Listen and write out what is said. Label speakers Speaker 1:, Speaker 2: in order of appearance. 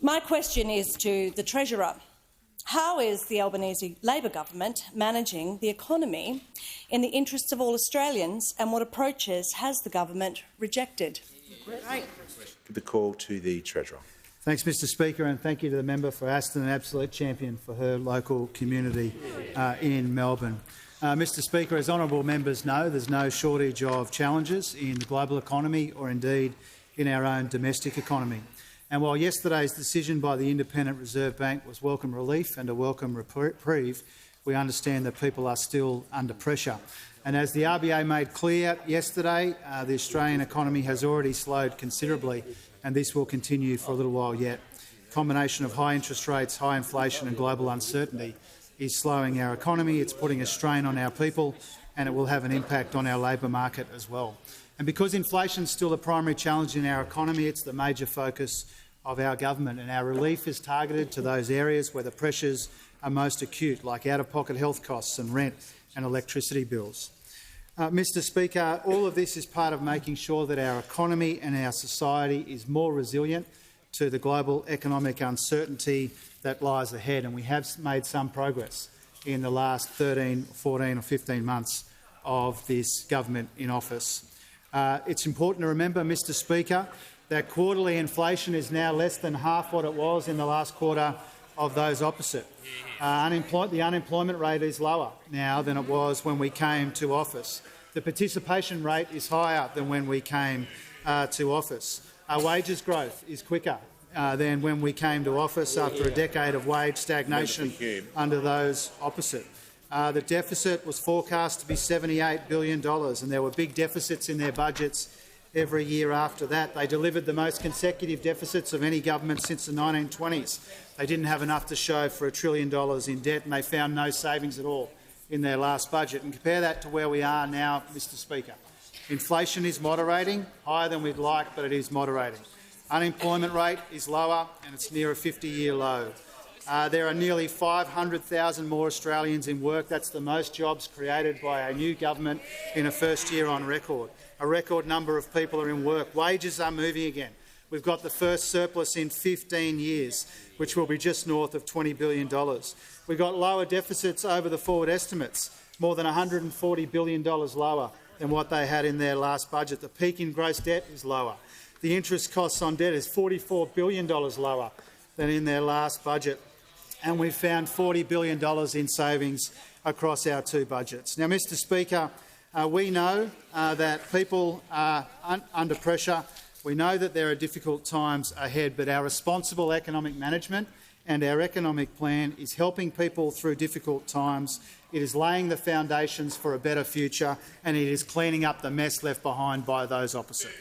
Speaker 1: My question is to the Treasurer. How is the Albanese Labor government managing the economy in the interests of all Australians, and what approaches has the government rejected?
Speaker 2: The call to the Treasurer.
Speaker 3: Thanks, Mr Speaker, and thank you to the member for Aston, an absolute champion for her local community in Melbourne. Mr Speaker, as honourable members know, there's no shortage of challenges in the global economy or indeed in our own domestic economy. And while yesterday's decision by the Independent Reserve Bank was welcome relief and a welcome reprieve, we understand that people are still under pressure. And as the RBA made clear yesterday, the Australian economy has already slowed considerably, and this will continue for a little while yet. A combination of high interest rates, high inflation and global uncertainty is slowing our economy. It's putting a strain on our people, and it will have an impact on our labour market as well. And because inflation is still a primary challenge in our economy, it's the major focus of our government, and our relief is targeted to those areas where the pressures are most acute, like out-of-pocket health costs and rent and electricity bills. Mr Speaker, all of this is part of making sure that our economy and our society is more resilient to the global economic uncertainty that lies ahead, and we have made some progress in the last 13, 14 or 15 months of this government in office. It's important to remember, Mr Speaker, that quarterly inflation is now less than half what it was in the last quarter of those opposite. The unemployment rate is lower now than it was when we came to office. The participation rate is higher than when we came to office. Our wages growth is quicker than when we came to office after a decade of wage stagnation under those opposite. The deficit was forecast to be $78 billion, and there were big deficits in their budgets every year after that. They delivered the most consecutive deficits of any government since the 1920s. They didn't have enough to show for $1 trillion in debt, and they found no savings at all in their last budget. And compare that to where we are now, Mr Speaker. Inflation is moderating, higher than we'd like, but it is moderating. Unemployment rate is lower, and it's near a 50-year low. There are nearly 500,000 more Australians in work. That's the most jobs created by a new government in a first year on record. A record number of people are in work. Wages are moving again. We've got the first surplus in 15 years, which will be just north of $20 billion. We've got lower deficits over the forward estimates, more than $140 billion lower than what they had in their last budget. The peak in gross debt is lower. The interest costs on debt is $44 billion lower than in their last budget. And we've found $40 billion in savings across our two budgets. Now, Mr Speaker, we know that people are under pressure. We know that there are difficult times ahead, but our responsible economic management and our economic plan is helping people through difficult times. It is laying the foundations for a better future, and it is cleaning up the mess left behind by those opposite.